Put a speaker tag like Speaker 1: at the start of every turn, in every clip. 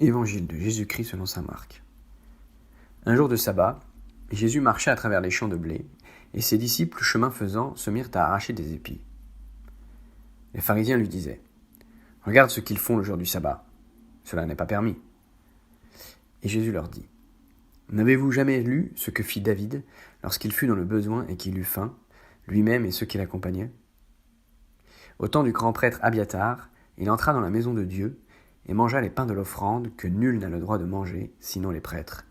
Speaker 1: Évangile de Jésus-Christ selon saint Marc. Un jour de sabbat, Jésus marchait à travers les champs de blé, et ses disciples, chemin faisant, se mirent à arracher des épis. Les pharisiens lui disaient : « Regarde ce qu'ils font le jour du sabbat, cela n'est pas permis. » Et Jésus leur dit : « N'avez-vous jamais lu ce que fit David lorsqu'il fut dans le besoin et qu'il eut faim, lui-même et ceux qui l'accompagnaient ? Au temps du grand prêtre Abiatar, il entra dans la maison de Dieu et mangea les pains de l'offrande que nul n'a le droit de manger, sinon les prêtres.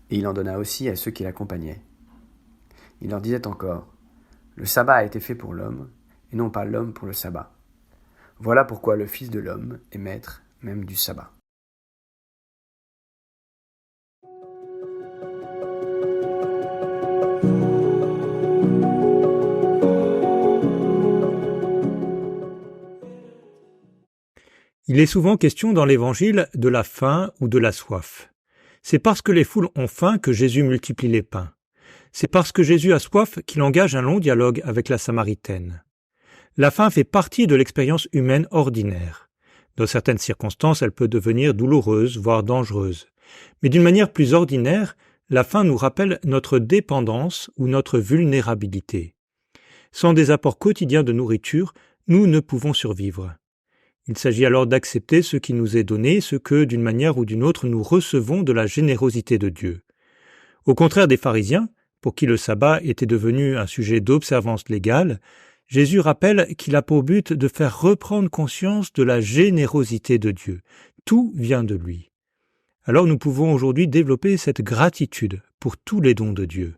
Speaker 1: Et il en donna aussi à ceux qui l'accompagnaient. Il leur disait encore : Le sabbat a été fait pour l'homme, et non pas l'homme pour le sabbat. Voilà pourquoi le Fils de l'homme est maître même du sabbat.
Speaker 2: Il est souvent question dans l'Évangile de la faim ou de la soif. C'est parce que les foules ont faim que Jésus multiplie les pains. C'est parce que Jésus a soif qu'il engage un long dialogue avec la Samaritaine. La faim fait partie de l'expérience humaine ordinaire. Dans certaines circonstances, elle peut devenir douloureuse, voire dangereuse. Mais d'une manière plus ordinaire, la faim nous rappelle notre dépendance ou notre vulnérabilité. Sans des apports quotidiens de nourriture, nous ne pouvons survivre. Il s'agit alors d'accepter ce qui nous est donné, ce que, d'une manière ou d'une autre, nous recevons de la générosité de Dieu. Au contraire des pharisiens, pour qui le sabbat était devenu un sujet d'observance légale, Jésus rappelle qu'il a pour but de faire reprendre conscience de la générosité de Dieu. Tout vient de lui. Alors nous pouvons aujourd'hui développer cette gratitude pour tous les dons de Dieu.